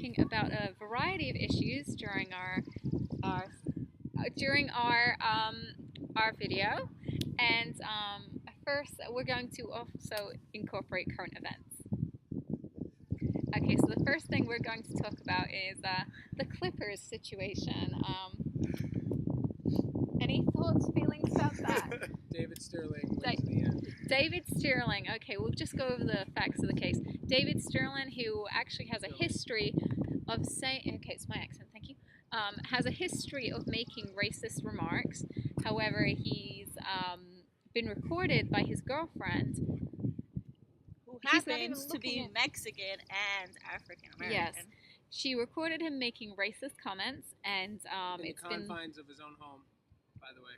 talking about a variety of issues our our video, and first we're going to also incorporate current events. Okay, so the first thing we're going to talk about is the Clippers situation. Any thoughts, feelings about that? David Sterling wins in the end. David Sterling. Okay, we'll just go over the facts of the case. David Sterling, who actually has a history of saying, okay, it's my accent, thank you, has a history of making racist remarks. However, he's been recorded by his girlfriend, who happens to be Mexican and African American. Yes. She recorded him making racist comments, and in it's the confines of his own home, by the way.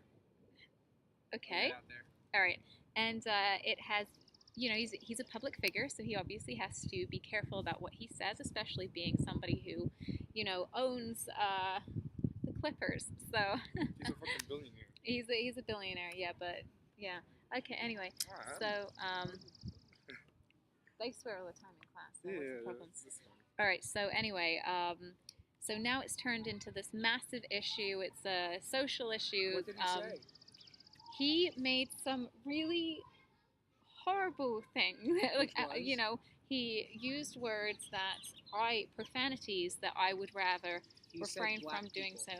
Okay. Out there. All right. And it has, he's a public figure, so he obviously has to be careful about what he says, especially being somebody who, owns the Clippers. So he's a fucking billionaire. He's a billionaire, yeah. But yeah. Okay. Anyway, so they swear all the time in class. So what's the problem? All right. So anyway, so now it's turned into this massive issue. It's a social issue. What did he say? He made some really horrible things. He used words profanities that I would rather refrain from doing so.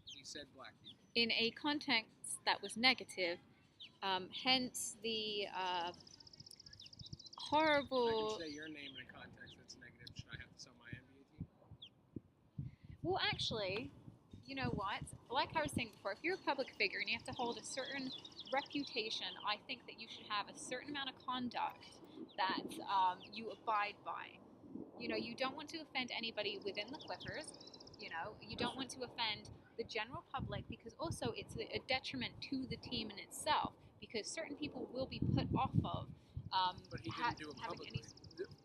He said black people. In a context that was negative, hence the horrible. I can say your name in a context that's negative. Should I have to sell my NBA team? Well, actually, you know what? Like I was saying before, if you're a public figure and you have to hold a certain reputation, I think that you should have a certain amount of conduct that you abide by. You don't want to offend anybody within the Clippers. You don't want to offend the general public, because also it's a detriment to the team in itself, because certain people will be put off of but he didn't do it publicly.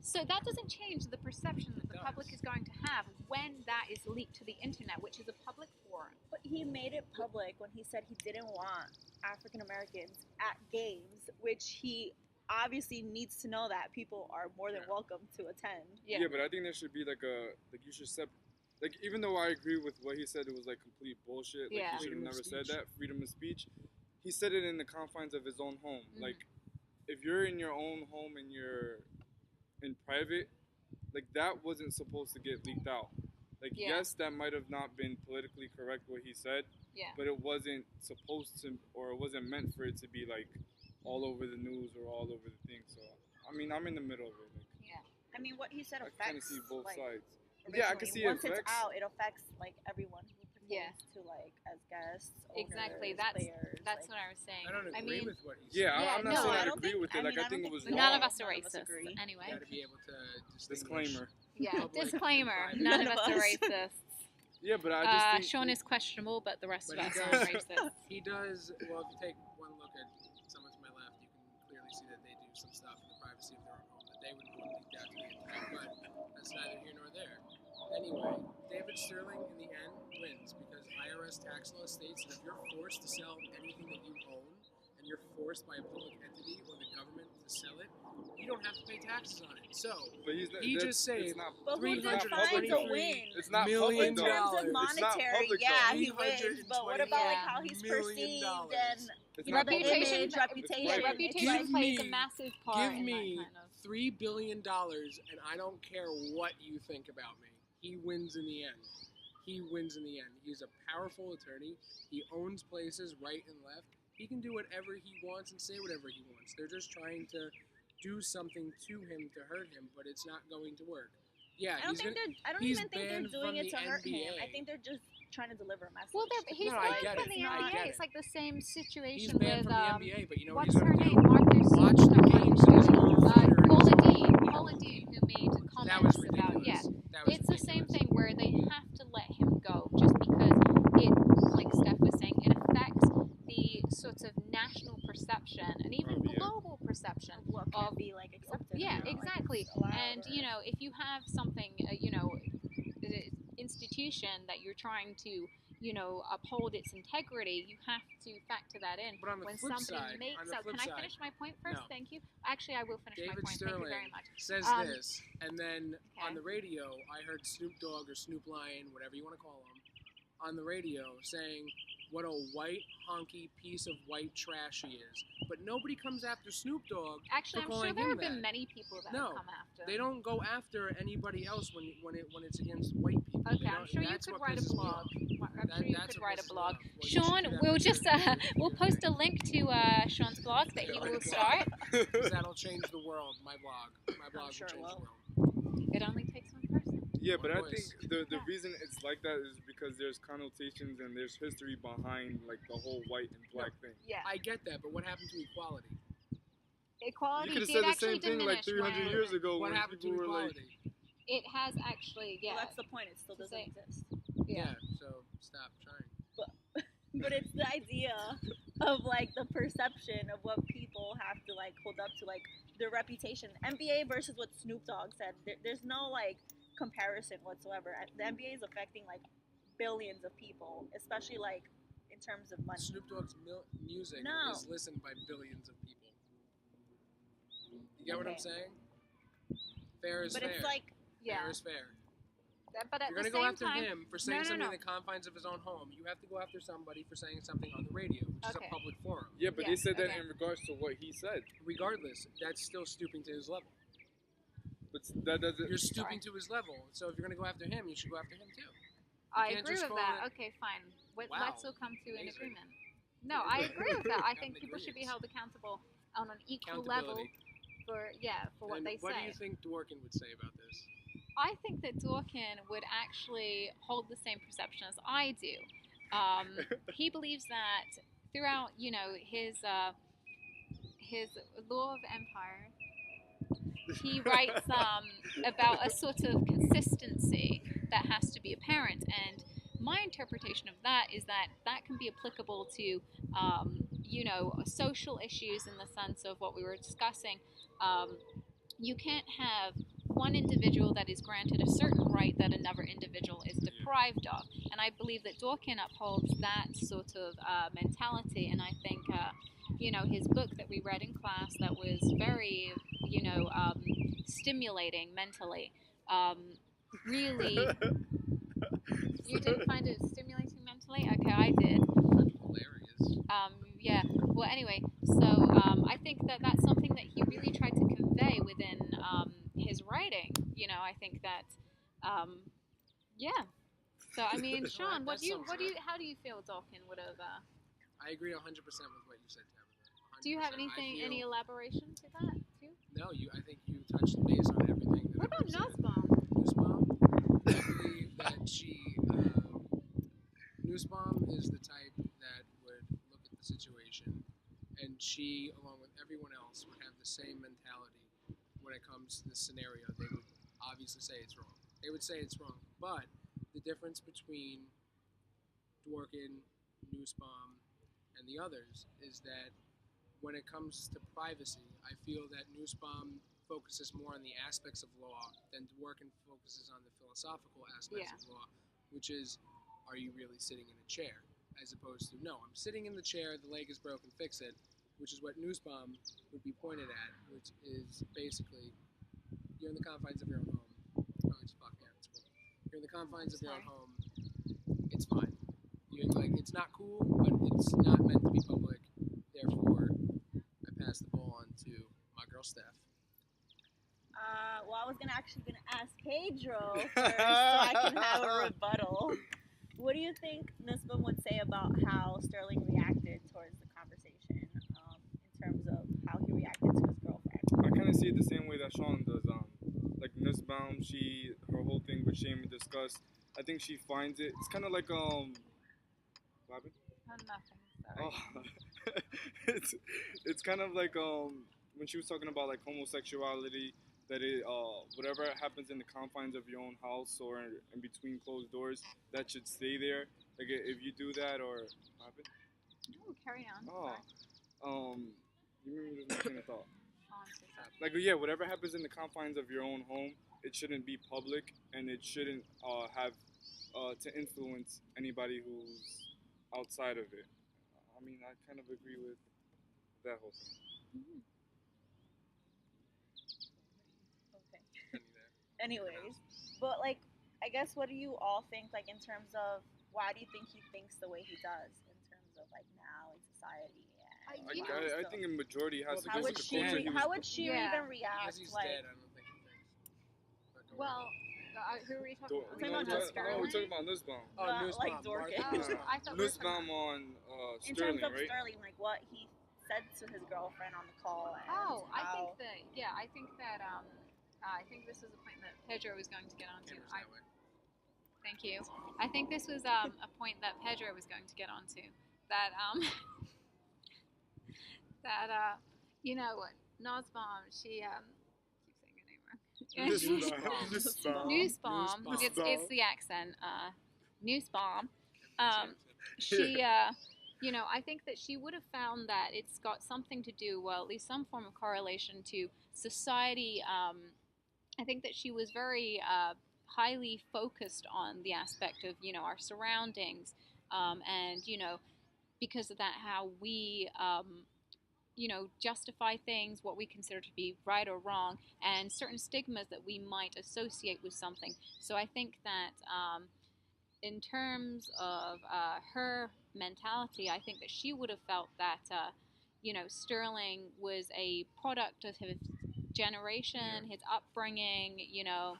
So that doesn't change the perception that the public is going to have when that is leaked to the internet, which is a public forum. But he made it public when he said he didn't want African Americans at games, which he obviously needs to know that people are more than welcome to attend. Yeah, but I think there should be you should even though I agree with what he said, it was complete bullshit. He should have never said that. Freedom of speech. He said it in the confines of his own home. Mm-hmm. If you're in your own home and you're in private, that wasn't supposed to get leaked out. Yes, that might have not been politically correct what he said, but it wasn't supposed to, or it wasn't meant for it to be all over the news or all over the thing. So I'm in the middle of it. I mean, what he said affects. I kind of see both sides. Originally. Yeah, I can see once it's out, it affects everyone who pertains to as guests. Owners, exactly. Players, that's what I was saying. I don't agree with what he said. Yeah, I'm not saying I agree with it. I think it was wrong. None of us are racist. Anyway. You got to be able to disclaimer. Yeah, disclaimer. None of us are racists. Yeah, but I just think Sean is questionable, but the rest of us are racist. He does. Well, if you take one look at someone to my left, you can clearly see that they do some stuff in the privacy of their own home that they wouldn't want leaked out to the internet. But that's neither here nor there. Anyway, David Sterling in the end wins because IRS tax law states that if you're forced to sell anything that you own and you're forced by a public entity or the government to sell it, you don't have to pay taxes on it. So he just saved $323 It's not in public, terms of monetary. He wins. But what about how he's perceived and reputation? Reputation plays a massive part. Give me $3 billion, and I don't care what you think about me. He wins in the end. He wins in the end. He's a powerful attorney. He owns places right and left. He can do whatever he wants and say whatever he wants. They're just trying to do something to him to hurt him, but it's not going to work. Yeah, I don't even think they're doing it to hurt him. I think they're just trying to deliver a message. Well, he's banned from the NBA. It's like the same situation he's banned with from the NBA, but you know what what's he's her going to name? do? Watch the games. Paula Dean, who made comments about it's the same thing where they have to let him go just because it, like Steph was saying, it affects the sorts of national perception and even global perception what can be accepted. Yeah, exactly. And if you have something, institution that you're trying to, uphold its integrity, you have to factor that in. But on the when flip somebody side, makes on the flip can I side, finish my point first? no. Thank you. Actually, I will finish my David point. Sterling Thank you very much. says this, and then Okay. on the radio, I heard Snoop Dogg or Snoop Lion, whatever you want to call him, on the radio saying what a white honky piece of white trash he is. But nobody comes after Snoop Dogg. Actually, for I'm sure calling there him have been that. many people that No, have come after. They don't go after anybody else when it's against white people. Okay, I'm sure you That's could what write a pisses me blog. off. I'm sure you That's could what write a pisses me blog. off. Well, you should Sean, do that we'll for just your we'll post a thing. link to Sean's blog that he will start. 'Cause that'll change the world. My blog will sure change it will. the world. It only takes one person. Yeah, but I Voice. think the Yeah. reason it's like that is because there's connotations and there's history behind like the whole white and black thing. Yeah, I get that, but what happened to equality? equality You could have did said the actually same thing like diminish 300 when- years ago What when happened to people were like, equality? It has actually, Well, yeah. that's the point. It still To doesn't say- exist. Yeah. So stop trying. But it's the idea of like the perception of what people have to like hold up to, like their reputation. NBA versus what Snoop Dogg said. There's no like comparison whatsoever. The NBA is affecting like billions of people, especially like in terms of money. Snoop Dogg's music No. is listened by billions of people. You get what I'm Okay. saying? Fair is But fair. it's like Yeah. Fair is fair. But at You're the gonna go same after time, him for saying no, something no. in the confines of his own home. You have to go after somebody for saying something on the radio, which is Okay. a public forum. yeah, but they Yes, said that okay. in regards to what he said. Regardless, that's still stooping to his level. But that doesn't. You're stooping to his level. So if you're gonna go after him, you should go after him too. I can't agree just with call that. it- Okay, fine. Wow. Let's all come to an Amazing. agreement. No, I agree with that. I Got think an people should be agreement. held accountable on an equal level Accountability. for what And they what say. do you think Dworkin would say about this? I think that Dworkin would actually hold the same perception as I do. He believes that throughout, his Law of Empire, he writes about a sort of consistency that has to be apparent. And my interpretation of that is that that can be applicable to, social issues in the sense of what we were discussing. You can't have one individual that is granted a certain right that another individual is deprived of. And I believe that Dworkin upholds that sort of mentality. And I think, his book that we read in class that was very, stimulating mentally, really... You didn't find it stimulating mentally? Okay, I did. Hilarious. Yeah. Well, anyway, so I think that that's something that he really tried to convey within his writing. I think that, yeah. So I mean, Sean, That sums it up. how do you feel Dworkin would have? I agree 100% with what you said, Tabitha. Do you have 100%. any elaboration to that too? No, I think you touched base on everything. That What I about would've said. Nussbaum? Nussbaum, I believe that Nussbaum is the type that would look at the situation, and she, along with everyone else, would have the same mentality when it comes to this scenario. They would obviously say it's wrong. They would say it's wrong, but the difference between Dworkin, Nussbaum, and the others is that when it comes to privacy, I feel that Nussbaum focuses more on the aspects of law than Dworkin focuses on the philosophical aspects Yeah. of law, which is, are you really sitting in a chair? As opposed to, no, I'm sitting in the chair, the leg is broken, fix it, which is what Nussbaum would be pointed at, which is basically, you're in the confines of your own home. Oh, it's fuck, yeah, it's cool. You're in the confines of your own home, it's fine. It's not cool, but it's not meant to be public. Therefore, I pass the ball on to my girl Steph. Well, I was actually gonna ask Pedro first, so I can have a rebuttal. What do you think Nussbaum would say about how Sterling reacted towards the conversation, in terms of how he reacted to his girlfriend? I kind of see it the same way that Sean does. Like Nussbaum, her whole thing with shame and disgust. I think she finds it. It's kind of like what happened? Oh, nothing. Sorry. Oh, it's kind of like when she was talking about like homosexuality, that it whatever happens in the confines of your own house or in between closed doors, that should stay there. Like if you do that or what happened? No, carry on. Oh, Sorry. you remember this train of thought. Sean, say something. Like yeah, whatever happens in the confines of your own home, it shouldn't be public and it shouldn't have to influence anybody who's outside of it. I mean, I kind of agree with that whole thing. Okay. Anyways, but like, I guess what do you all think, like, in terms of why do you think he thinks the way he does in terms of like now in society? I think a majority has to How do would with the she? culture he was. How would she Yeah. even Because react? he's Like, dead, I don't think he thinks. But go Well, on. who were you talking about? Talking about Nussbaum? Sterling? we're talking about Nussbaum. Oh, not Nussbaum, like Martha Dorcas. Nussbaum. I thought we were talking Nussbaum on in Sterling, terms of right? Sterling, like what he said to his girlfriend on the call. And Oh, I think how- that I think this was a point that Pedro was going to get onto. Camera's that way. Thank you. I think this was a point that Pedro was going to get onto. That you know what, Nussbaum, she keep saying her name wrong. Nussbaum. Nussbaum. Nussbaum. It's the accent. Nussbaum. She you know, I think that she would have found that it's got something to do, well, at least some form of correlation to society. I think that she was very highly focused on the aspect of, you know, our surroundings, and, you know, because of that, how we, you know, justify things, what we consider to be right or wrong, and certain stigmas that we might associate with something. So I think that in terms of her mentality, I think that she would have felt that, you know, Sterling was a product of his generation, his upbringing, you know,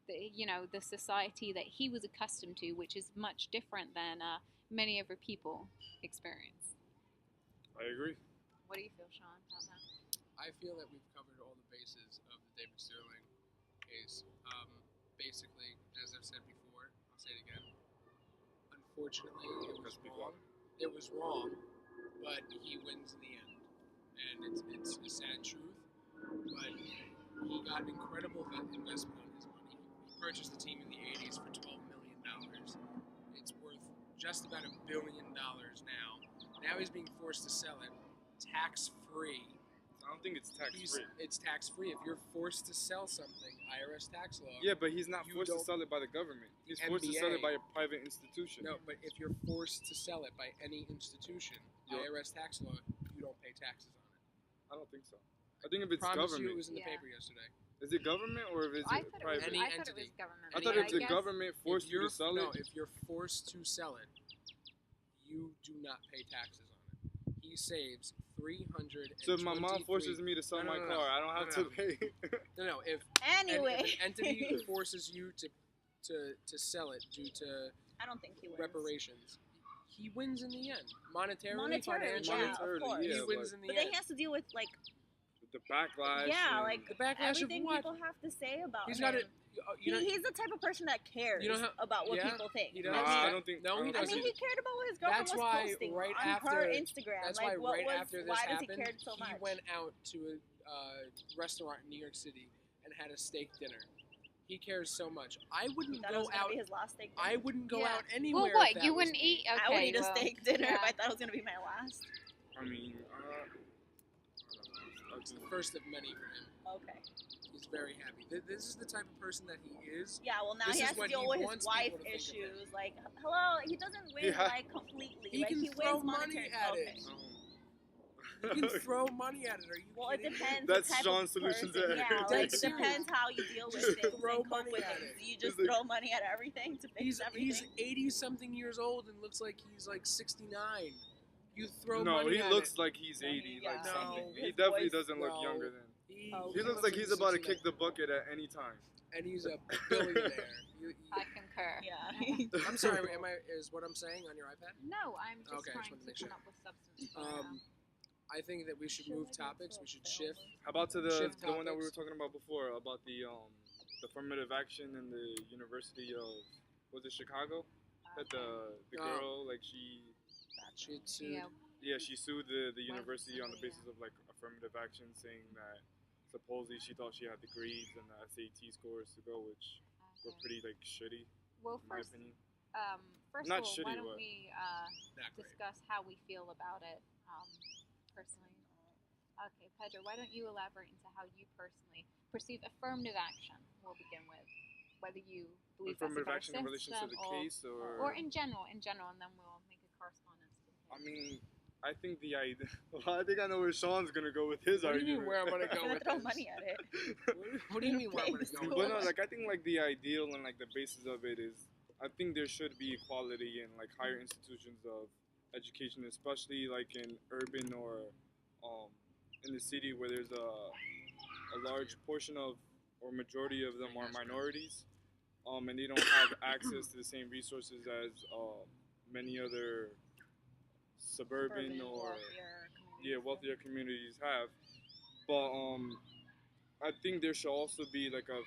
the society that he was accustomed to, which is much different than many of her people experience. I agree. What do you feel, Sean, about that? I feel that we've covered all the bases of the David Sterling case. Basically, as I've said before, I'll say it again. Unfortunately, it was wrong. It was wrong, but he wins in the end, and it's a sad truth. But he got an incredible investment on his money. He purchased the team in the '80s for $12 million. It's worth just about $1 billion now. Now he's being forced to sell it tax-free. I don't think it's tax-free. It's tax-free. If you're forced to sell something, IRS tax law. Yeah, but he's not You forced to don't- sell it by the government. He's forced to sell it NBA. by a private institution. No, but if you're forced to sell it by any institution, Yeah. IRS tax law, you don't pay taxes on it. I don't think so. I think if it's Promise government. you, it was in the Yeah. paper yesterday. Is it government or is I it thought private? Any I thought it entity. was government. I thought any if the guess- government forced you to sell no, it. if you're forced to sell it, you do not pay taxes on it. He saves $323. So if my mom forces me to sell No, my no, no. car, I don't have No, to no. pay. No, if Anyway, if an entity forces you to sell it due to I don't think he wins. reparations, he wins in the end. Monetarily, Monetarily, financially, yeah, of course. he yeah, wins in the But then end. he has to deal with like the backlash. yeah, and- like The backlash of everything what? people have to say about He's him. got it. You know, He's the type of person that cares You know how- about what yeah, people think. he No, does. I don't think. No, he I doesn't. mean, he cared about what his girlfriend That's was why posting right on after- her Instagram. That's like, why what right was, after this why happened, does he care so he much? went out to a restaurant in New York City and had a steak dinner. He cares so much. I He wouldn't thought it was go gonna out. be his last steak I dinner. wouldn't go Yeah. out anywhere. Well, if what, that you was wouldn't me. eat? Okay, I would eat a well, steak dinner yeah. if I thought it was gonna be my last. I mean, It's the first of many for him. Okay. He's very happy. This is the type of person that he is. Yeah. Well, now This he is has to what deal he with his wants wife people to think of him. issues. Like, hello, he doesn't win Yeah. like completely. He like can he throw wins money monetary. at okay. it. You can throw money at it. Are you Well, it kidding me? depends. That's the type Sean's of solution to person. Yeah, everything. like it Serious. depends how you deal with Just things throw and cope money with at things. it. Do you just It's like- throw money at everything to fix He's everything? 80-something years old and looks like he's like 69. You throw no, money he at looks it. like he's No, 80, yeah. like No. something. He His definitely voice- doesn't look No. younger than. Oh, He looks like he's about to kick 69. the bucket at any time. And he's a billionaire. I concur. Yeah. I'm sorry. Is what I'm saying on your iPad? No, I'm just Okay, I just trying wanted to to make come sure. up with substance. I think that we should move topics. We should shift. How about to the Shift one that we were topics. talking about before about the affirmative action in the University of was it Chicago? That the Oh. girl like she Yeah. she sued the university on the basis of like affirmative action, saying that supposedly she thought she had the grades and the SAT scores to go, which were pretty like shitty Well, in my first, opinion. first Not of all, shitty, why don't but- we Not great. discuss how we feel about it personally? Okay, Pedro, why don't you elaborate into how you personally perceive affirmative action? We'll begin with. whether you believe that's a affirmative better action in relation to system the or, case, or in general, and then we'll make a correspondence. I mean, I think the idea. Well, I think I know where Sean's gonna go with his What do you argument. mean where I'm gonna go I'm gonna with throw this? money at it. What do you mean where I'm gonna go with But no, this? like I think like the ideal and like the basis of it is, I think there should be equality in like higher institutions of education, especially like in urban or in the city where there's a large portion of or majority of them are minorities, and they don't have access to the same resources as many other suburban or wealthier communities have. But I think there should also be like like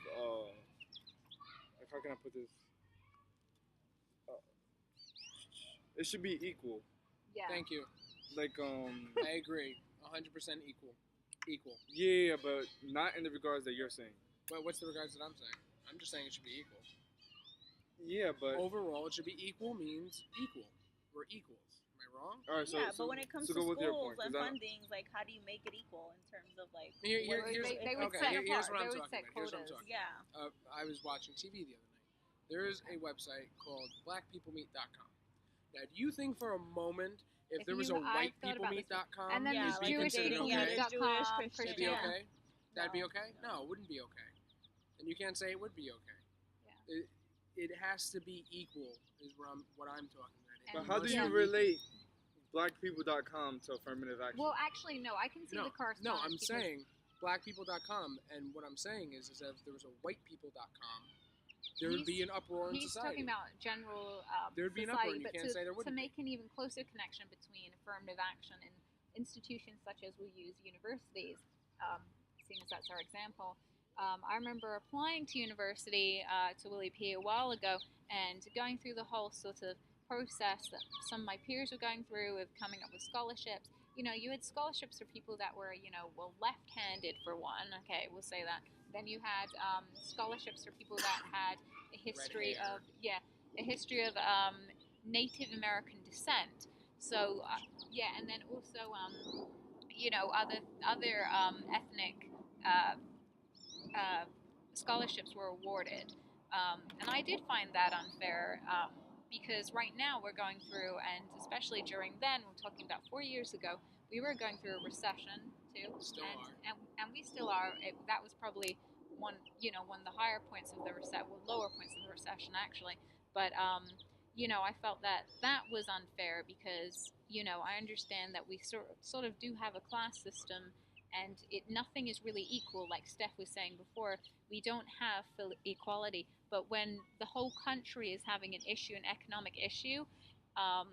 how can I put this? It should be equal. Yeah. Thank you. Like I agree. 100% equal. Equal. Yeah, but not in the regards that you're saying. But what's the regards that I'm saying? I'm just saying it should be equal. Yeah, but overall, it should be equal means equal. We're equals. Am I wrong? All right, But when it comes to go with your schools point, and 'cause I- funding, like, how do you make it equal in terms of like? Here's they would okay, set here's apart. what I'm They would talking set about. Here's what I'm quotas. talking Yeah. about. I was watching TV the other night. There is a website called blackpeoplemeet.com. Now, do you think for a moment if there was a I've thought about this whitepeoplemeet.com, And then Yeah, there's it'd be like considered dating, okay? yeah, there's Jewish, Jewish.com, Christian, It'd be yeah. okay? That'd be No. okay? No, it wouldn't be okay. And you can't say it would be okay. Yeah. It has to be equal is what I'm talking about. But And how do you yeah. relate blackpeople.com to affirmative action? Well, actually, no. I can see the correspondence. No, I'm because- saying blackpeople.com, and what I'm saying is that if there was a whitepeople.com, there would be an uproar in He's society. talking about general There would be an society, uproar, and you but can't say there to wouldn't be. make an even closer connection between affirmative action and institutions such as we use universities, seeing as that's our example. I remember applying to university to Willie P a while ago and going through the whole sort of process that some of my peers were going through of coming up with scholarships. You know, you had scholarships for people that were, left-handed for one. Okay, we'll say that. Then you had scholarships for people that had a history hair. of Native American descent. So and then also other ethnic scholarships were awarded, and I did find that unfair. Because right now we're going through, and especially during then, we're talking about 4 years ago, we were going through a recession too, Still are. and we still are. That was probably one of the higher points of the lower points of the recession actually. But I felt that was unfair because I understand that we sort of do have a class system, and nothing is really equal. Like Steph was saying before, we don't have full equality. But when the whole country is having an economic issue, I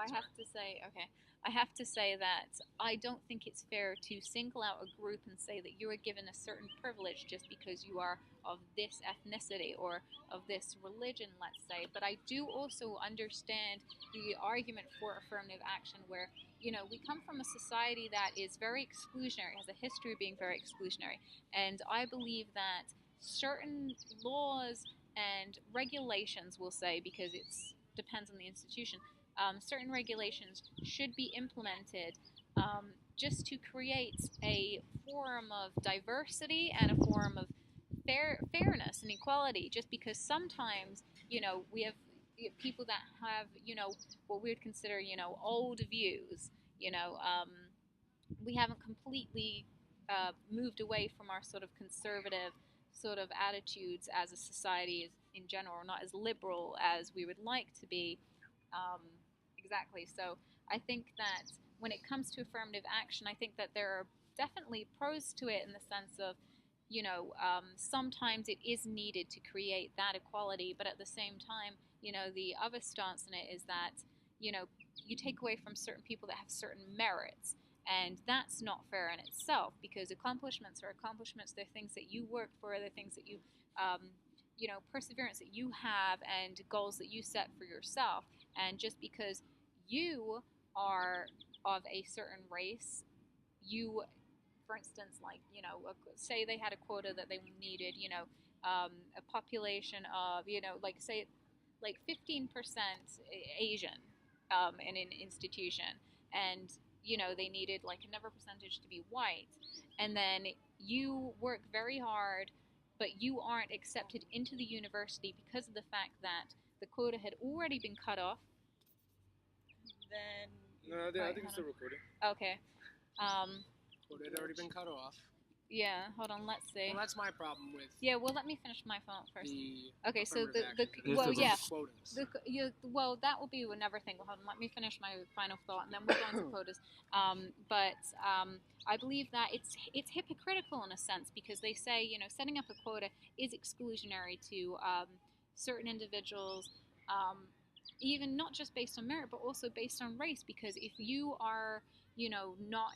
have to say that I don't think it's fair to single out a group and say that you are given a certain privilege just because you are of this ethnicity or of this religion, let's say. But I do also understand the argument for affirmative action where, we come from a society that is very exclusionary, has a history of being very exclusionary. And I believe that certain laws and regulations, we'll say, because it depends on the institution, certain regulations should be implemented just to create a forum of diversity and a forum of fairness and equality. Just because sometimes, we have people that have, what we would consider, old views. We haven't completely moved away from our sort of conservative sort of attitudes as a society in general, not as liberal as we would like to be. Exactly. So I think that when it comes to affirmative action, I think that there are definitely pros to it in the sense of, sometimes it is needed to create that equality, but at the same time, the other stance in it is that, you take away from certain people that have certain merits. And that's not fair in itself, because accomplishments are accomplishments. They're things that you work for. They're things that you, perseverance that you have, and goals that you set for yourself. And just because you are of a certain race, you, for instance, say they had a quota that they needed, a population of, say, 15% Asian in an institution, and they needed like another percentage to be white, and then you work very hard but you aren't accepted into the university because of the fact that the quota had already been cut off. Then No, I think it's still recording. Okay. Quota had already been cut off. Yeah, hold on, let's see. Well, that's my problem with Yeah, well, let me finish my phone first. Okay, so affirmative action. well, yeah, Quotas. well, that will be another thing. Hold on, let me finish my final thought, and then we'll go on to quotas. I believe that it's hypocritical in a sense because they say, you know, setting up a quota is exclusionary to certain individuals, even not just based on merit, but also based on race. Because if you are, you know, not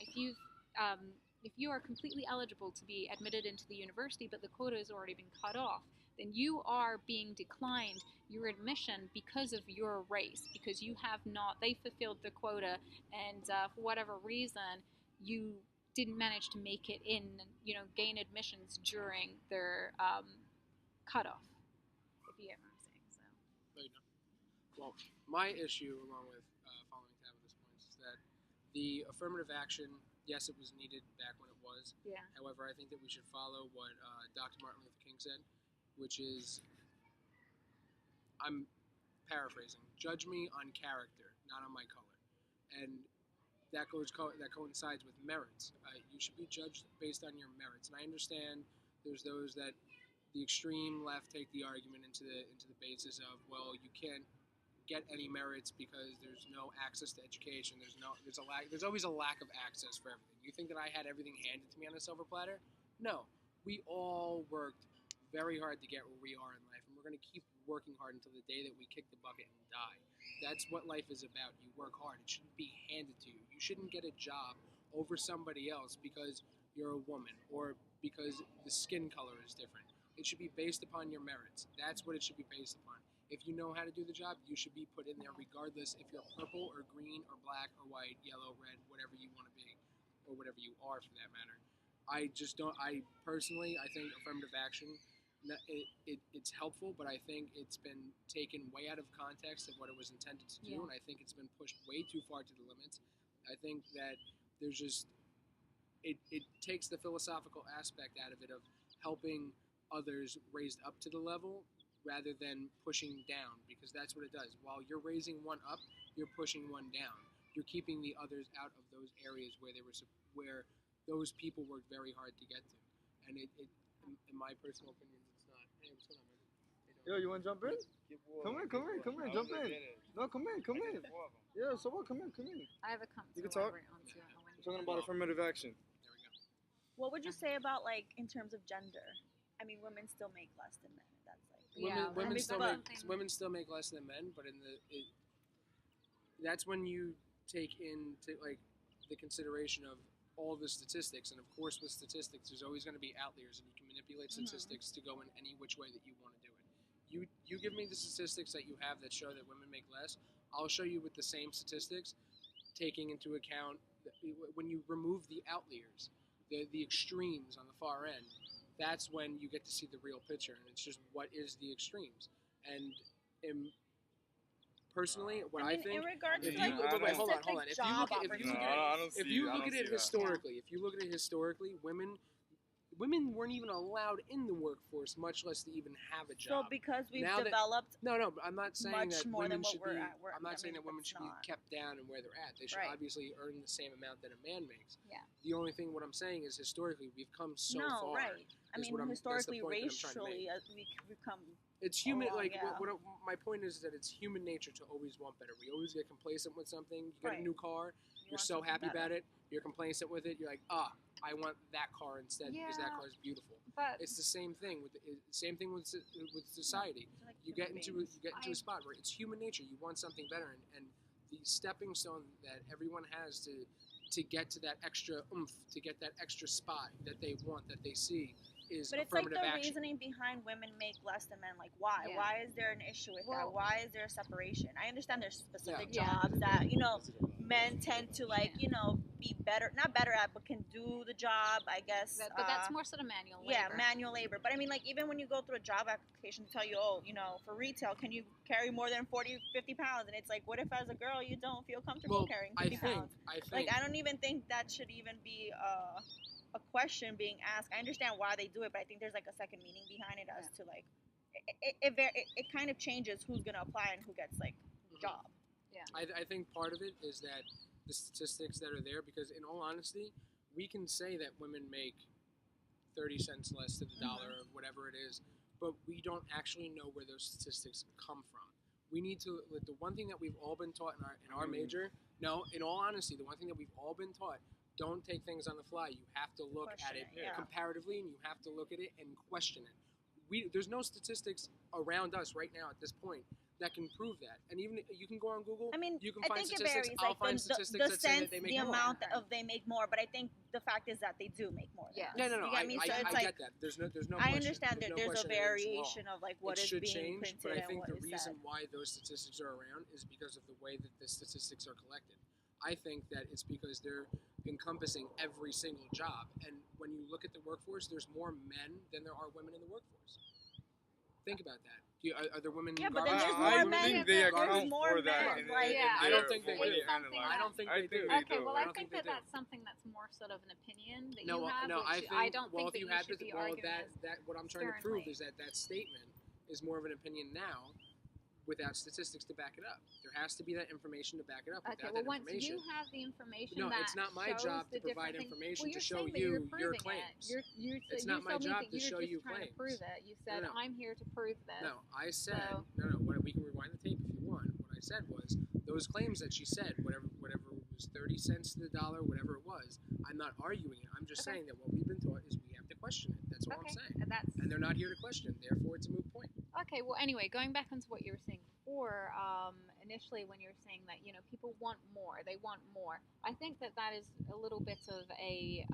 if you are completely eligible to be admitted into the university, but the quota has already been cut off, then you are being declined your admission because of your race, because you have not, they fulfilled the quota, and for whatever reason, you didn't manage to make it in, you know, gain admissions during their cutoff, if you get what I'm saying. So. There you go. Well, my issue, along with following Tabitha's points, is that the affirmative action, yes, it was needed back when it was. Yeah. However, I think that we should follow what Dr. Martin Luther King said, which is, I'm paraphrasing, judge me on character, not on my color. And that coincides with merits. You should be judged based on your merits. And I understand there's those that the extreme left take the argument into the basis of, well, you can't get any merits because there's no access to education. There's always a lack of access for everything. You think that I had everything handed to me on a silver platter? No. We all worked very hard to get where we are in life, and we're going to keep working hard until the day that we kick the bucket and die. That's what life is about. You work hard. It shouldn't be handed to you. You shouldn't get a job over somebody else because you're a woman or because the skin color is different. It should be based upon your merits. That's what it should be based upon. If you know how to do the job, you should be put in there regardless if you're purple or green or black or white, yellow, red, whatever you want to be, or whatever you are for that matter. I personally think affirmative action, it's helpful, but I think it's been taken way out of context of what it was intended to do, and I think it's been pushed way too far to the limits. I think that there's just, it takes the philosophical aspect out of it of helping others raised up to the level rather than pushing down, because that's what it does. While you're raising one up, you're pushing one down. You're keeping the others out of those areas where those people worked very hard to get to. And it in my personal opinion, it's not. Hey, what's going on, man? Yo, you want to jump in? Come in, jump in. No, come in. Yeah, so what? Come in. I have a comment. You can talk. We're talking about affirmative action. There we go. what would you say about like in terms of gender? I mean, women still make less than men. That's like Women still make less than men, but that's when you take into like the consideration of all the statistics, and of course with statistics there's always going to be outliers, and you can manipulate statistics to go in any which way that you want to do it. You give me the statistics that you have that show that women make less, I'll show you with the same statistics, taking into account when you remove the outliers, the extremes on the far end, that's when you get to see the real picture, and it's just what is the extremes. And personally, what I think, in regards to like, like hold on. If you look at it historically, women weren't even allowed in the workforce, much less to even have a job. So because we've Now developed no, I'm not saying much that more women than what should we're be. at. I'm not saying that women should be not. kept down and where they're at. They should Right. obviously earn the same amount that a man makes. Yeah. The only thing what I'm saying is historically we've come so no, far. right. I is mean, what I'm- that's the historically, point that I'm trying to racially, make. we've come. It's human. Oh, like yeah. my point is that it's human nature to always want better. We always get complacent with something. You get Right. a new car, you're want so something happy better. about it. You're complacent with it. You're like, I want that car instead because that Yeah. car is beautiful. But It's the same thing with society. They're like You get human into beings. a spot where it's human nature. You want something better, and the stepping stone that everyone has to get to that extra oomph, to get that extra spot that they want, that they see, is But it's like affirmative the action. reasoning behind women make less than men. Like, why? Yeah. Why is there an issue with Well- that? Why is there a separation? I understand there's specific Yeah. jobs that, men tend to like, be better, not better at, but can do the job, I guess. but that's more sort of manual labor. Yeah, manual labor. But I mean, like, even when you go through a job application to tell you, for retail, can you carry more than 40, 50 pounds? And it's like, what if as a girl you don't feel comfortable Well, carrying I 50 think pounds? Like, I don't even think that should even be a question being asked. I understand why they do it, but I think there's like a second meaning behind it as to like it kind of changes who's gonna apply and who gets like job. Yeah. I think part of it is that the statistics that are there, because in all honesty, we can say that women make 30 cents less to the dollar of whatever it is, but we don't actually know where those statistics come from. We need to, the one thing that we've all been taught in our major, no, in all honesty, the one thing that we've all been taught, don't take things on the fly. You have to look at it comparatively, and you have to look at it and question it. There's no statistics around us right now at this point that can prove that. And even you can go on Google. I mean, you can I find think statistics. it varies. I'll Like find statistics that say that they make the more. amount of they make more, but I think the fact is that they do make more. Yeah. Than us. No. You get me? So it's I like, get that. There's no. I question. understand that no there's a question that it's variation wrong. of like what It is should being change, printed but I and think what the is reason said. why those statistics are around is because of the way that the statistics are collected. I think that it's because they're encompassing every single job, and when you look at the workforce, there's more men than there are women in the workforce. Think about that. Are there women? Yeah, in but then garbage? there's I more don't men. think they There's account more for that. men, in like- Yeah. I don't think they It's do. something I don't think I they do. think they Okay, do. well, I I don't think think that they do. that's something that's more sort of an opinion that No, you have, no. which I think. I don't well, think if you that have you should to, be well, arguing that what I'm trying to prove sternly. is that statement is more of an opinion now, without statistics to back it up. There has to be that information to back it up. Okay, Without well, that once information, you have the information no, that it's not my shows job the to provide different things- information well, to you're show saying that you you're your proving claims. It. It's you not my told me job that to you're show just you trying claims. to prove it. You said, No. I'm here to prove this. No, I said So- no. We can rewind the tape if you want. What I said was those claims that she said, whatever was 30 cents to the dollar, whatever it was. I'm not arguing it. I'm just Okay. saying that what we've been taught is we have to question it. That's all I'm Okay, saying. and that's And they're not here to question. Therefore, it's a moot point. okay. Well, anyway, going back onto what you were saying before, initially when you were saying that people want more, they want more. I think that is a little bit of a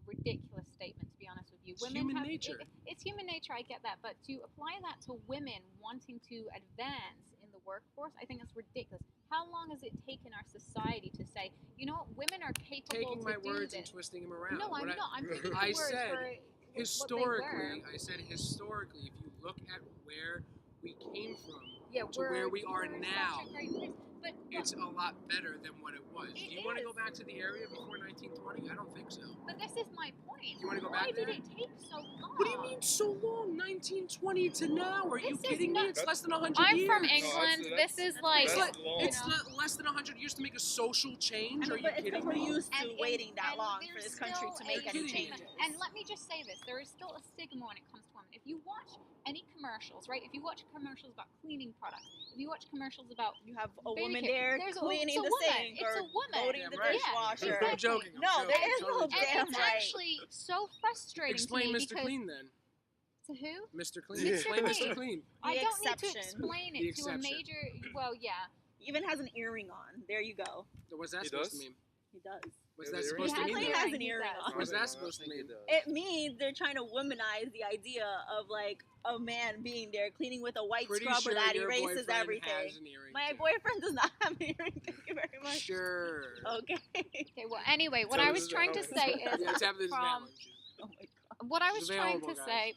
ridiculous statement, to be honest with you. It's human nature. It's human nature. I get that, but to apply that to women wanting to advance in the workforce, I think that's ridiculous. How long has it taken our society to say, you know what, women are capable Taking to my do words this? and twisting them around. No, I'm What not. I'm taking the I words said for what they historically, were. I said historically, if you look at where we came from Yeah, to where we are we're now, such a great place. But it's a lot better than what it was. It Do you want to go is. back to the area before 1920? I don't think so. But this is my point. You wanna go Why back did there? it take so long? What do you mean so long? 1920 to now? Are you This is kidding me? not- It's less than 100 I'm years. from No, England. that's- This is like that's long. It's you know. less than 100 years to make a social change. I Are mean, you but it's kidding because we're me? used to And- waiting that and long for there's this country to still make a any stigma. changes. And let me just say this: there is still a stigma when it comes to women. If you watch any commercials, right? If you watch commercials about cleaning products, if you watch commercials about You have a baby woman care, there there's cleaning it's a the woman. sink It's or a woman. loading Damn the right. dishwasher. exactly. I'm joking. I'm No, joking. there I'm is no totally joking. damn And it's right. actually so frustrating Explain to me Mr. because Clean then. to who? Mr. Clean. Mr. Explain Clean. Mr. Clean. I The don't need to exception. explain The it to a exception. major. Well, yeah. Even has an earring on. There you go. What's that He supposed does? to mean? He does. What's Yeah, that the supposed to earring. mean? He though? has an earring on. What's that I supposed to think mean? It means they're trying to womanize the idea of like a man being there cleaning with a white Pretty scrubber sure that your erases boyfriend everything. has an earring My too. boyfriend does not have an earring. Thank you very much. Sure. Okay. Okay. Well, anyway, what So I this was is trying to how- say is Yeah, tap this from now. Oh my god. what I was It's trying available, to guys. say.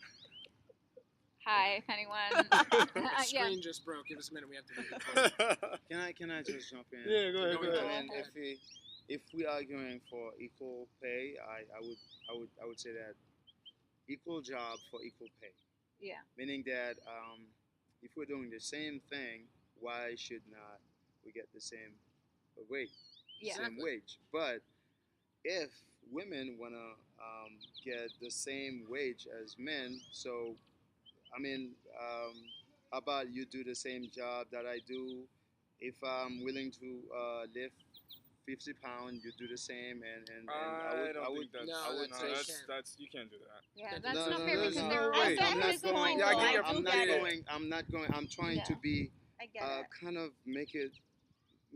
Hi, if anyone. The yeah. screen just broke. Give us a minute. We have to read it. Can I just jump in? Yeah, go ahead, Go go ahead. ahead. I mean, if we arguing for equal pay, I would say that equal job for equal pay. Yeah. Meaning that if we're doing the same thing, why should not we get the same wage? Yeah. Same Exactly. wage. But if women wanna get the same wage as men, so I mean, how about you do the same job that I do? If I'm willing to lift 50 pounds, you do the same, and I don't would, think that's. No, I would that's- say that's you can't do that. Yeah, No, that's no, not no, fair there's because no there way. are I some get his people point, Yeah, I though. get your do I'm not get it. going. I'm not going. I'm trying to Yeah. be I get it. kind of make it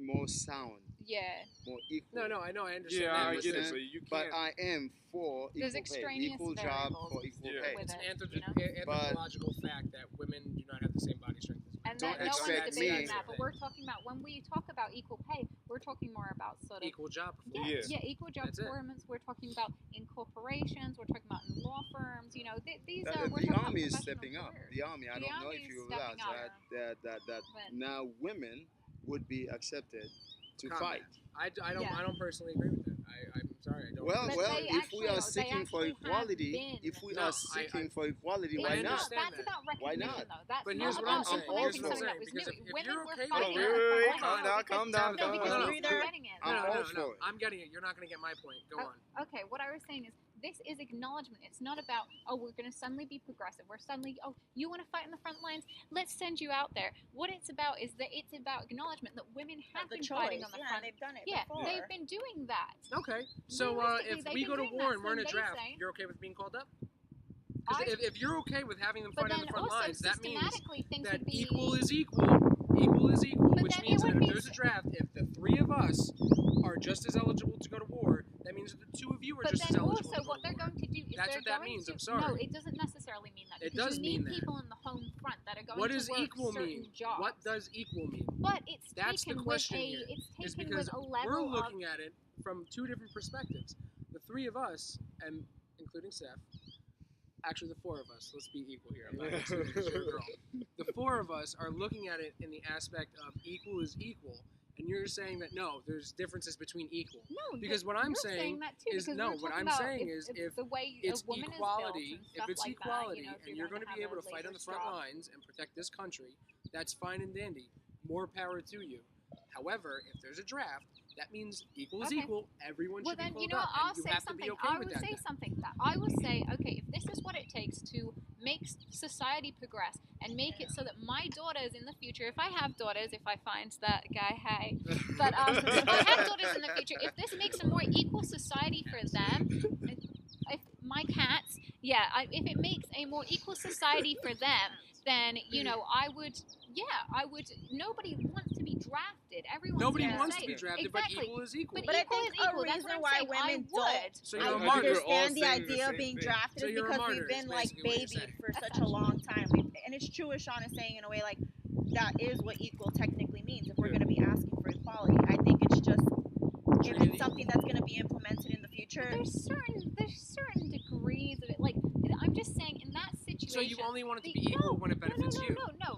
more sound, Yeah. more equal. No, I know. I understand. Yeah, that, I but get it, understand, but you But can't. I am for There's equal pay, extraneous equal job variables for equal Yeah. pay. with It's an it, you know? anthropological fact that women do not have the same body strength as men. And Don't that, no one's expect debating me- that, but we're talking about when we talk about equal pay, we're talking more about sort of Equal job. yeah, Yeah. equal job That's it. performance. We're talking about in corporations. We're talking about in law firms. You know, these That- are we're the talking army about is professional stepping up. careers. The army. I The don't know army if is you stepping realize up. that But- now women would be accepted to Combat. fight. I don't Yeah. I don't personally agree with that. I'm sorry, I don't. Well, But well, they if we actually- are they seeking for actually have equality, been. if we No, are seeking for equality, I why It's not? understand That's that. about Why recognition, not? though. That's But not here's what about I'm saying. implementing Here's what I'm something that was saying, because new. if Women you're were okay with fighting wait, on the wait, wait, front calm line down, because- calm down, No, calm because down. you're Either- getting it. I'm all for it. I'm getting it. You're not going to get my point. Go on. Okay, what I was saying is this is acknowledgement. It's not about, oh, we're going to suddenly be progressive. We're suddenly, oh, you want to fight in the front lines? Let's send you out there. What it's about is that it's about acknowledgement that women have the been choice. fighting on the Yeah, front. they've done it Yeah, before. they've been doing that. Okay. So Realistically, if they've we been go to doing war that, and we're in so a they draft, say- you're okay with being called up? I- Because if you're okay with having them But fight on then the front also lines, that means systematically things that would be equal is equal, But which then it means that would if be there's a s- draft, if the three of us are just as eligible to go to war, that means that the two of you are But just as then eligible also to go what to they're war. going to do is That's they're what that going means, to I'm sorry. No, it doesn't necessarily mean that It because does you mean need that. people in the home front that are going What to does work equal certain mean? jobs. What does equal mean? But it's That's the taken question with a here, it's Is taken because with a we're level of looking at it from two different perspectives. The three of us, and including Seth, actually the four of us, let's be equal here. I'm not excluding you, you're a girl. The four of us are looking at it in the aspect of equal is equal, and you're saying that no, there's differences between equal. no. Because what I'm you're saying that too, is because no. we're What talking I'm about saying is if the way it's a woman equality, is built and if stuff it's like equality, that, and you're going to be able to fight on the front lines and protect this country, that's fine and dandy. More power to you. However, if there's a draft, that means equal is Okay. equal. Everyone Well, should be then, called you know up, what? I'll and you say have to something. be okay I with will that. say then. something that I will say, okay, if this is what it takes to make society progress and make it so that my daughters in the future, if I have daughters, if I find that guy, hey, but if I have daughters in the future, if this makes a more equal society for them, if my cats, if it makes a more equal society for them, then I would. Nobody wants to be drafted. Everyone Nobody Yeah. wants to be drafted, Exactly. but equal is equal. But I equal think is equal. a That's reason what I'm why saying. women I would. So I you're a I martyr. think we're all understand the saying the idea of same being thing. drafted So is you're a because martyr, we've been is like basically what you're babied saying. for such a long time. And it's true as Sean is saying in a way, like that is what equal technically means. If we're Yeah. going to be asking for equality, I think it's just if Treated it's something that's going to be implemented in the future. There's certain degrees of it. Like I'm just saying, in that situation. So you only want it to the- be equal when it benefits no, you.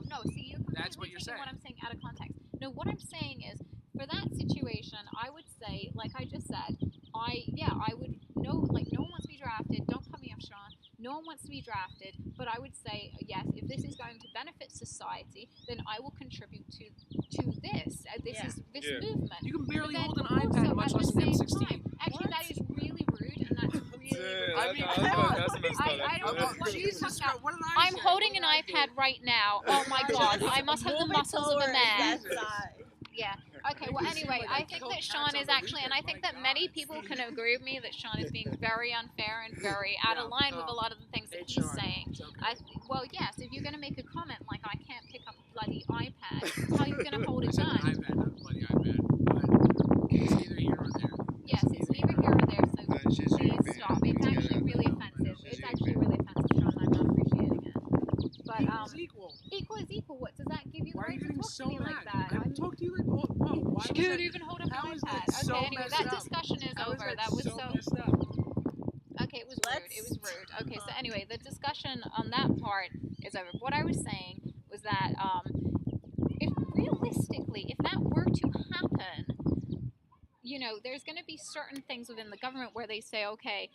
No. See, you're That's what completely you're taking saying. what I'm saying out of context. No, what I'm saying is, for that situation, I would say, like I just said, I would no one wants to be drafted. Don't cut me off, Sean. No one wants to be drafted, but I would say yes. If this is going to benefit society, then I will contribute to this. Yeah. This Yeah. movement. You can barely But then hold an also, iPad, much at less the an same M16. time, actually, that is really rude, and that's really rude. I mean, that's messed up. I don't know what you're Jesus talking Christ, about. what did I I'm say? holding What an did I do? iPad right now. Oh my god, I must have the Moving muscles of a towards man. that side. Yeah. Okay, Make well, it seem anyway, like I I think killed that cats Sean on is the actually, and I weekend. think My that many God. people can agree with me that Sean is being very unfair and very out of Yeah, line with a lot of the things that Hey, he's Sean, saying. it's okay. Well, yes, if you're going to make a comment like I can't pick up a bloody iPad, how are you going to hold I a said an gun? iPad, not a bloody iPad. But it's neither here nor there. Yes, it's neither here nor there, so And she's please European. stop. It's actually really I know. offensive. She's It's actually European. really offensive, Sean. I'm not appreciating it. But Equal's equal. equal is equal. What does that give you the Why are right you to getting talk so to me mad? like that? I don't talk to you like, whoa, why She was can't that? even hold up How an is iPad. that so Okay, anyway, messed that up? discussion is How is over. that That was so so. messed up? Okay, it was rude. It was Let's- rude. Okay, so anyway, the discussion on that part is over. What I was saying was that if realistically, if that were to happen, there's going to be certain things within the government where they say, okay,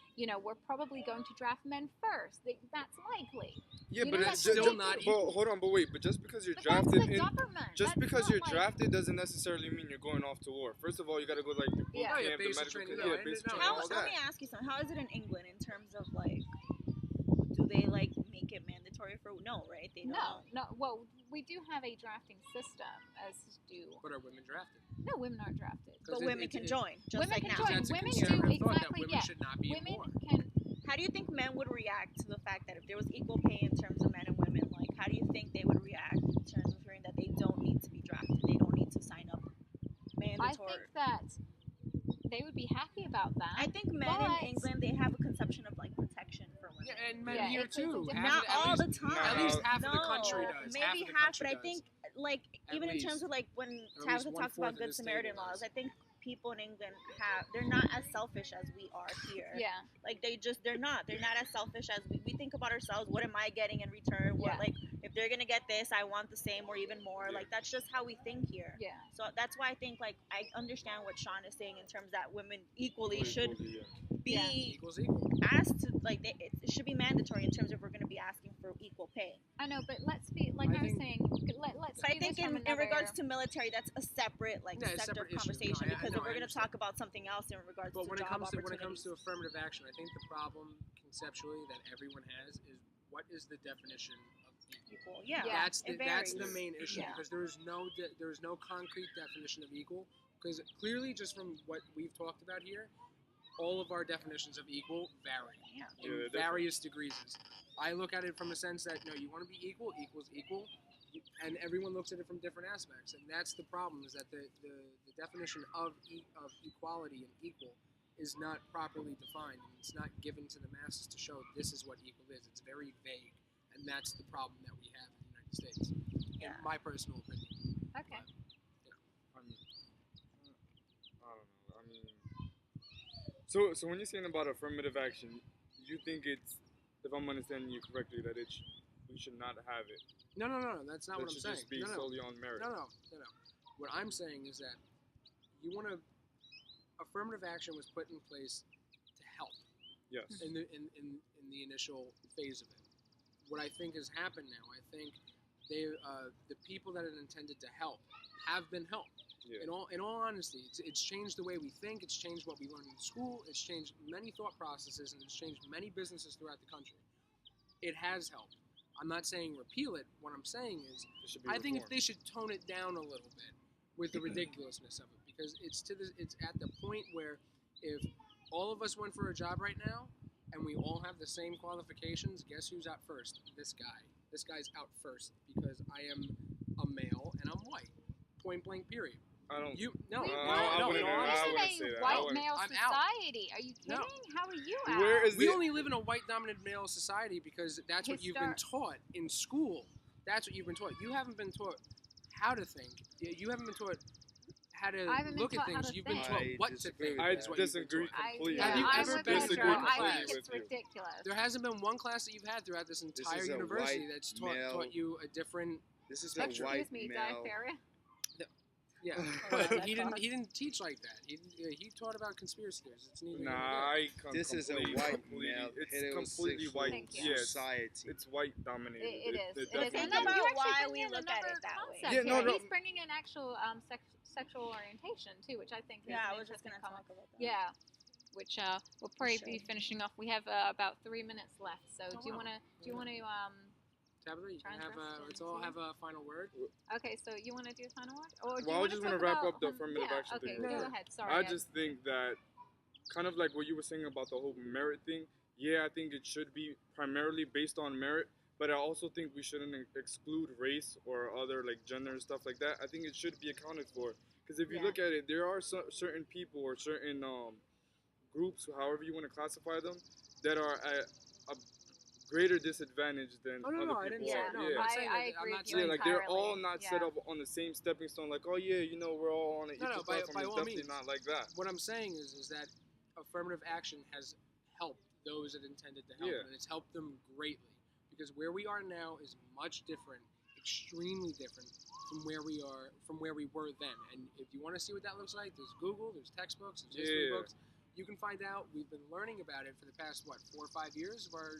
we're probably going to draft men first. That's likely. Yeah, You but know, it's that's still ridiculous. not But hold on, but wait. But just because you're But drafted that's the in, government. just That's because not you're like- drafted doesn't necessarily mean you're going off to war. First of all, you got to go like the boot Yeah. Oh, yeah, camp, the basic medical, training, yeah, no, I basic know. training, How, all let me that. ask you something. How is it in England in terms of like, do they like make it mandatory for? No, right? They don't. No. Well, we do have a drafting system, as do. But are women drafted? No, women aren't drafted. But women can join, just Women like can now. join. That's a Women conservative do thought that exactly, women yeah. should not be in Women war. can. How do you think men would react to the fact that if there was equal pay in terms of men and women, like how do you think they would react in terms of hearing that they don't need to be drafted, they don't need to sign up I mandatory? think that they would be happy about that. I think men But- in England they have a conception of like protection for women. Yeah, and men Yeah, here it's a too. different- Not At all least- the time. At least half no, of the country does. Maybe half of the half, country but I does. think like At even in least. terms of like when Or at Tabitha least talks one-fourth about of good the Samaritan stable laws, does. I think people in England they're not as selfish as we are here. Yeah. Like they're not as selfish as we think about ourselves. What am I getting in return? What Yeah. like if they're gonna get this, I want the same or even more. Yeah. Like that's just how we think here. Yeah. So that's why I think like I understand what Sean is saying in terms that women equally should be Yeah. Equals equal. asked to like it should be mandatory in terms of we're going to be asking for equal pay. I know, but let's be like I was saying. Let's. But I do think this from in regards another- to military, that's a separate like Yeah, it's sector separate issue. conversation No, because no, if we're I going to understand. talk about something else in regards But to when it job comes to opportunities. affirmative action, I think the problem conceptually that everyone has is what is the definition of equal? equal, yeah, Yeah, That's the varies. main issue Yeah. because there is no concrete definition of equal. Because clearly, just from what we've talked about here, all of our definitions of equal vary Yeah. in Yeah, various degrees. I look at it from a sense that no, you want to be equal equals equal, and everyone looks at it from different aspects, and that's the problem. Is that the definition of equality and equal is not properly defined, and it's not given to the masses to show this is what equal is. It's very vague, and that's the problem that we have in the United States. Yeah. In my personal opinion. Okay. I mean, I don't know. I mean, so when you're saying about affirmative action, you think it's, if I'm understanding you correctly, that we should not have it. No, that's not That what I'm should saying. just be No. solely on merit. No. What I'm saying is that you want to. Affirmative action was put in place to help Yes. in the initial phase of it. What I think has happened now, I think the people that it intended to help have been helped. Yeah. In all honesty, it's changed the way we think. It's changed what we learn in school. It's changed many thought processes, and it's changed many businesses throughout the country. It has helped. I'm not saying repeal it. What I'm saying is, It should be I think reformed. they should tone it down a little bit with the ridiculousness of it, because it's at the point where if all of us went for a job right now and we all have the same qualifications, guess who's out first? This guy. This guy's out first because I am a male and I'm white. Point blank. Period. I don't. You no. We I live wouldn't- in all I honesty, wouldn't say in a that. I white wouldn't- male I'm out. society. Are you kidding? No. How are you out? Where is We it? only live in a white-dominant male society because that's what you've been taught in school. That's what you've been taught. You haven't been taught how to think. You haven't been taught how to I haven't been look at taught how things. to You've been think. taught I what to disagree think. with I is what you've been disagree taught. completely. Have you I'm ever with been Pedro. through a I class think it's with you? ridiculous. There hasn't been one class that you've had throughout this entire is a university white that's male- taught you a different. This is Excuse a white Excuse me, male. diapharia. Yeah, Oh, but that's he didn't. awesome. He didn't teach like that. He taught about conspiracy theories. It's neither here Nah, nor there. I come This is a completely- white completely- male It's completely heterosexual white. Thank you. Yeah, society. it's white dominated. It is. It is. definitely And Think then about you actually why bring we in look at another it that way. concept Yeah, no, here. no. He's bringing in actual sexual orientation too, which I think is Yeah, I an was just interesting gonna comment. talk about that. Yeah, which we'll probably be Sure. finishing off. We have about 3 minutes left. So Oh, do you wow. want to Tabitha, you can have Transvestite let's all too. have a final word. Okay, so you want to do a final word, or do Well, I you was just want gonna to wrap about, up the affirmative yeah, action okay, thing real go quick. ahead. Sorry, I just think that, kind of like what you were saying about the whole merit thing. Yeah, I think it should be primarily based on merit, but I also think we shouldn't exclude race or other like gender and stuff like that. I think it should be accounted for, because if you Yeah. look at it, there are certain people or certain groups, however you want to classify them, that are at a greater disadvantage than Oh, no, other no, I people didn't say are. that. No, yeah. I'm not saying I that. I'm agree not with you Yeah, saying like they're all entirely. not Yeah. set up on the same stepping stone. Like, oh yeah, you know, we're all on an No, equal by platform. It's all definitely means. not like that. What I'm saying is that affirmative action has helped those it intended to help, Yeah. and it's helped them greatly. Because where we are now is much different, extremely different from where we were then. And if you want to see what that looks like, there's Google, there's textbooks, there's history Yeah. books. You can find out. We've been learning about it for the past 4 or 5 years of our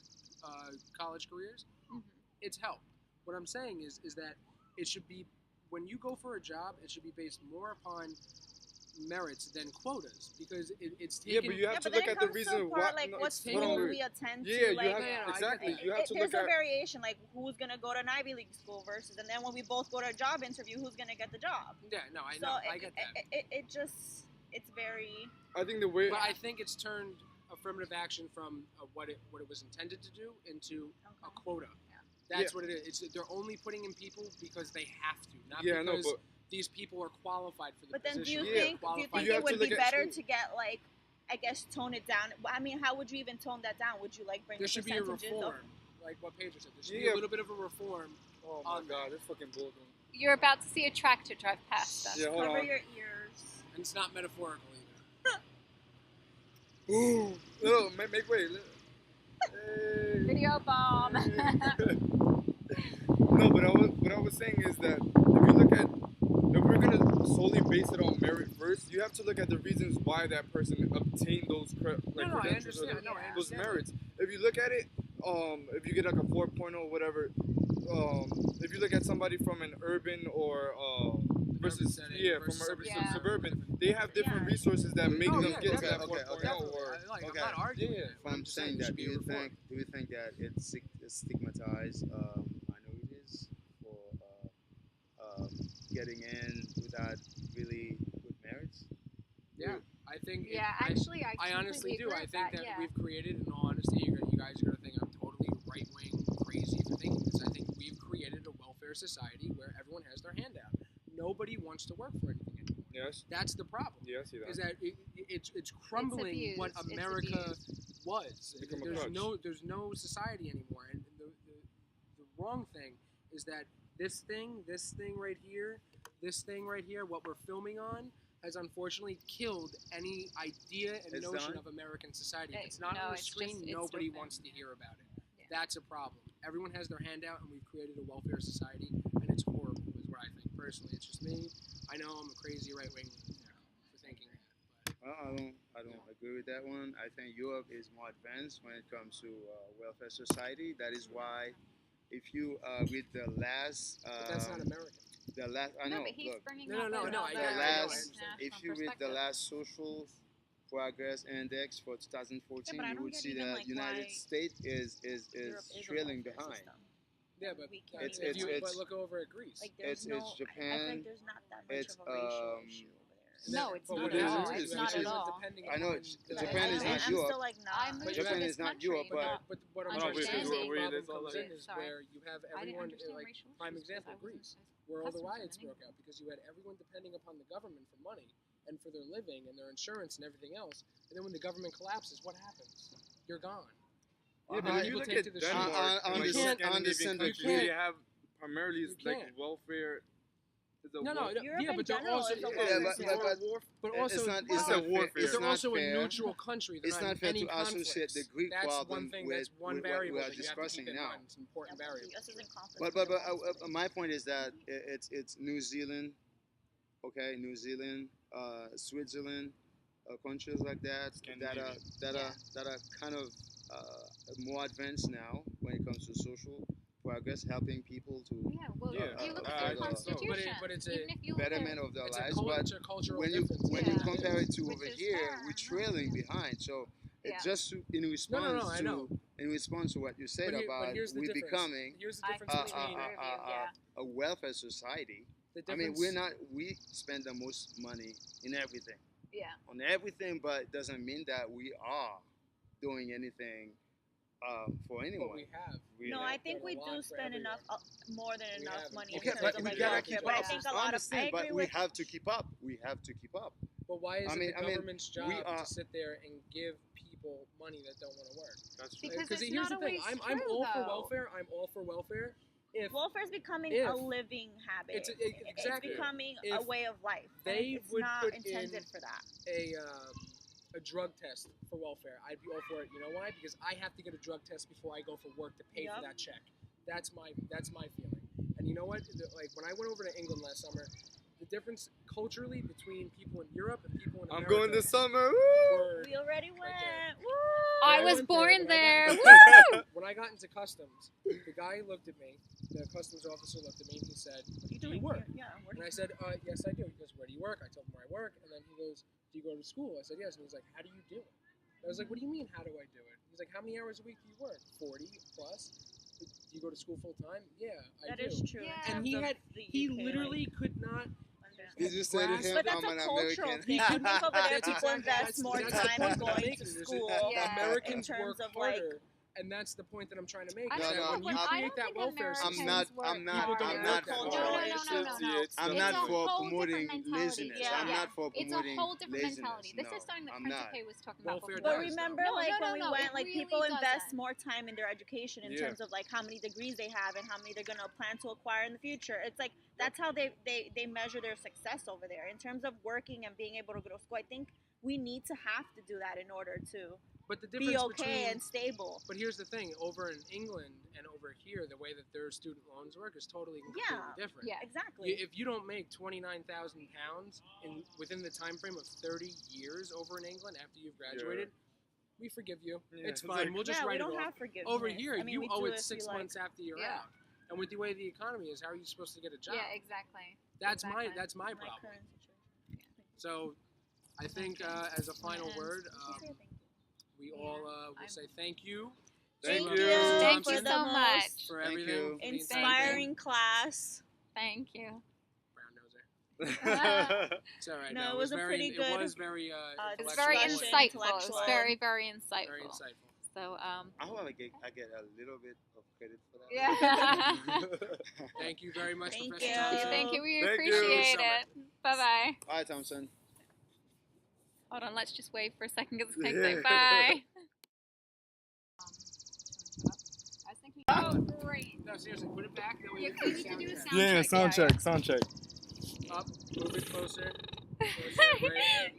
college careers. Mhm. It's helped. What I'm saying is that it should be, when you go for a job, it should be based more upon merits than quotas, because it's Yeah, taken. but you have Yeah, to but look then at it the comes to reason a why. part like no, what it's school taken- we attend Yeah, to. you Like, have Yeah, I exactly. get that. You have to there's look a at. variation, like who's gonna go to an Ivy League school versus, and then when we both go to a job interview, who's gonna get the job? Yeah, no, I So know, it, I get that. it just it's very I think the way. But I think it's turned affirmative action from what it was intended to do into a quota. That's what it is. They're only putting in people because they have to, not Yeah, no, because but these people are qualified for the But then do position. you Yeah. think Qualified. you it have to would be look at better school. to get like I guess tone it down? I mean, how would you even tone that down? Would you like bring There the should be a percentages reform, up? like what Pedro said. There should be Yeah. a little bit of a reform. Oh my on god, it's fucking bullshit. You're about to see a tractor drive past us. Yeah, hold Cover on. your ears. And it's not metaphorical either. Ooh, no, make way. Hey. Video bomb. No, was saying is that if we're gonna solely base it on merit first, you have to look at the reasons why that person obtained those I credentials or understand. No, I those understand. merits. If you look at it, if you get like a 4.0 or whatever, if you look at somebody from an urban or versus setting from versus an urban somebody from suburban, they have different Yeah. resources that make them yeah, get to that definitely, 4.0 definitely. or I'm Okay. not arguing Yeah. it. If I'm just saying it that, should be reformed. do you think that it's stigmatized minorities for getting in without really good merits? Yeah, I think. Yeah, I honestly completely do. agree I with think that, that yeah. we've created, in all honesty, you guys are gonna think I'm totally right wing crazy for thinking this. I think we've created a welfare society where everyone has their hand out. Nobody wants to work for anything anymore. Yes. That's the problem. Yeah, I see that. Is that it's crumbling abused. what It's America abused. was. Become a There's no society anymore, and the wrong thing is that this thing right here, what we're filming on, has unfortunately killed any idea and It's notion done? of American society. If it's not No, on the it's screen, just- it's nobody stupid. wants to hear about it. Yeah. That's a problem. Everyone has their hand out, and we've created a welfare society, and it's horrible, is what I think. Personally, it's just me. I know I'm a crazy right wing for thinking that. But I don't agree with that one. I think Europe is more advanced when it comes to welfare society. That is why, if you read the last, but that's not American. I know. No, but he's Look, bringing No, up no, no, I another get it. The last- international if you read the perspective. last social progress index for 2014, Yeah, but I you don't would get see even, that like, United why States is Europe is a trailing welfare behind. system. Yeah, but We can't It's- even, but look over at Greece. like there's it's no. I feel Japan, like there's not that much it's, of a racial um, issue over there. No, it's But not what at it all. is, It's is not because at all. depending I know upon the- Japan is not I'm Europe. still like I not. moved But to Japan this is not country Europe, but what I'm I trying to say understand is it. the problem That's all comes I- in is Sorry. where you have I didn't everyone, understand like racial prime issues example, because I wasn't Greece, where all the accustomed to riots them broke out because you had everyone depending upon the government for money and for their living and their insurance and everything else. And then when the government collapses, what happens? You're gone. Yeah, but if you People look take at to the Denmark, streets. and On like the- Scandinavian on the countries, you they have primarily You like can't. welfare. No, Europe yeah, in but they're general also is a Yeah, welfare but also it's not warfare. fair. It's they're not also a fair. neutral country. They're It's not not in fair any to associate conflicts. the Greek That's problem one thing. with, That's one with variable what we are that you have to discussing keep in now. mind. It's an important variable. The US is in conflict. But with the US. my point is that it's New Zealand, okay, New Zealand, Switzerland, countries like that that are kind of more advanced now when it comes to social progress, helping people to Yeah, well, Yeah, you look I at their think so. constitution. But it's even if you look betterment at, of their It's lives. it's a cultural When you difference. when Yeah. you compare it to Which over is here, fair, we're no, trailing yeah. behind. So Yeah. it's just in response I know. to what you said But about here's the we difference. becoming Here's the I difference completely between agree with you. Yeah. a welfare society. the I mean, difference. we spend the most money in everything, Yeah. on everything, but it doesn't mean that we are doing anything for anyone. What we have. really. No, I think Done a we lot do for spend enough, more than We enough haven't. money Okay, in terms but of we like gotta welfare. keep But I up. think a I lot of I understand, agree but we with. have to keep up. We have to keep up. But why is I it mean- the I mean, government's job we are- to sit there and give people money that don't want to work? That's true. Because it's here's not the thing. always I'm true, all for though. welfare. I'm all for welfare. If Welfare is becoming if- a living habit. It's exactly. It's becoming If a way of life. they and it's would not put intended in for that. a drug test for welfare, I'd be all for it. You know why? Because I have to get a drug test before I go for work to pay for Yup. that check. That's my feeling. And you know what? Like when I went over to England last summer, the difference culturally between people in Europe and people in I'm America going this summer. Woo! were We already went. there. Woo! I I was went born there, there. when I Woo! when I got into customs, the guy looked at me. The customs officer looked at me and he said, What are you "Do you doing? work?" Yeah, I'm And working. I said, "Yes, I do." He goes, "Where do you work?" I told him where I work, and then he goes, "Do you go to school?" I said, "Yes." And he's like, "How do you do it?" I was like, "What do you mean? How do I do it?" He's like, "How many hours a week do you work? 40 plus. Do you go to school full time?" Yeah, I That do. is true. in Yeah. And terms he of had the he UK, literally could not. Did you say to Grasp- him, But that's I'm a an cultural American? thing. I think over there That's people exactly- invest more that's the time point in that I'm going making. to There's school. Yeah. Americans in terms work of like. harder, and that's the point that I'm trying to make. I is No, don't that no, when know. you I create don't that think welfare Americans system, not- work I'm not- harder. I'm not for- No, no, no, no, no, no. I'm It's not a for whole promoting different mentality. laziness. Yeah. I'm not for It's a promoting whole different laziness. mentality. This No, is something that I'm Prince not. K was talking about Welfare before. But does, remember, No, like no, when no, we no, went, it like really people invest doesn't. more time in their education in Yeah. terms of like how many degrees they have and how many they're gonna plan to acquire in the future. It's like that's how they measure their success over there in terms of working and being able to go to school. I think we need to have to do that in order to But the difference be okay between and stable. But here's the thing: over in England and over here, the way that their student loans work is totally and completely Yeah. different. Yeah. Exactly. If you don't make £29,000 within the time frame of 30 years over in England after you've graduated, we forgive you. Yeah, It's it's fine. like- we'll just yeah, write we it don't off. have forgiveness. Over here, I mean, you we owe do it if 6 you, like, months after you're Yeah. out. And with the way the economy is, how are you supposed to get a job? Yeah, exactly. That's my exactly. that's my my problem. current situation. So, I think Okay. as a final And- word, Did you say thank you? we Yeah, all will I'm- say thank you. Thank Thank you. you. Thank for you the so most much. For Thank everything. you. for the entire Inspiring class. Thank you. Brown noser. No, It's all right. it it was a very, pretty It good, was very. It's intellectual very and- discussion, insightful. It's intellectual. very, very insightful. Very insightful. So, I hope I get a little bit of credit for that. yeah. Thank you very much, Thank Professor you. Thompson. Thank you. We Thank you. appreciate Summer. it. Bye bye. All right, Thompson. Hold on. Let's just wait for a second because it's going to say bye. I was thinking. Oh, great. No, seriously, put it back. That way Yeah, we we can need to do a sound sound Yeah, check. sound check, sound check. check. Up, a little bit closer.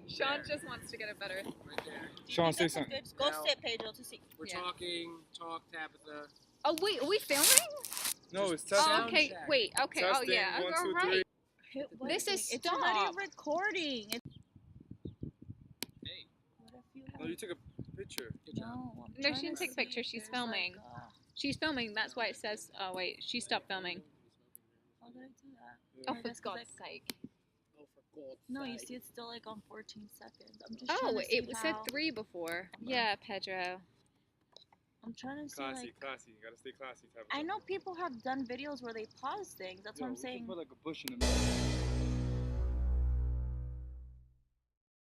Sean there. just wants to get a better. Right there. Do you Sean, think say that's a something. good- Go Now- sit, Pedro, to see. We're Yeah. talk, Tabitha. Oh wait, are we filming? No, it's Just testing. Oh, sound okay. check. Wait. Okay. Oh Testing, yeah. 1, All 2, right. 3. This is It's stop. already recording. Hey, What if you No, you took a picture. good job. No, I'm No, she trying didn't to take see pictures, if she's there's, filming. She's filming. That's why it says. Oh wait, she stopped filming. How did I do that? Oh, I for guess 'cause God's sake. Oh, for God's No, you sake. see, it's still like on 14 seconds. I'm just Oh, trying to see it said how- 3 before. Yeah, Pedro. I'm trying to see Classy, like. classy. You gotta stay classy. Type of I thing. know people have done videos where they pause things. That's Yo, what I'm we should saying. put like a bush in the middle.